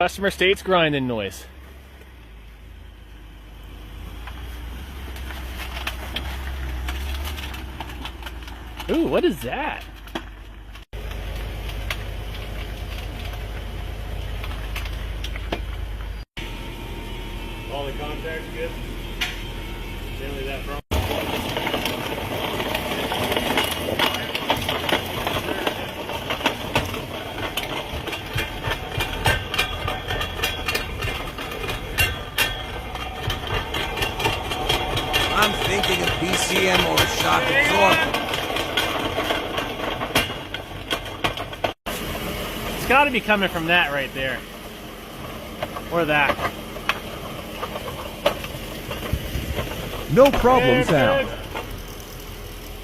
Customer states grinding noise. Ooh, what is that? All the contacts good? Mainly that front. I'm thinking of PCM or a shock absorber. It's got to be coming from that right there. Or that. No problem, Sam.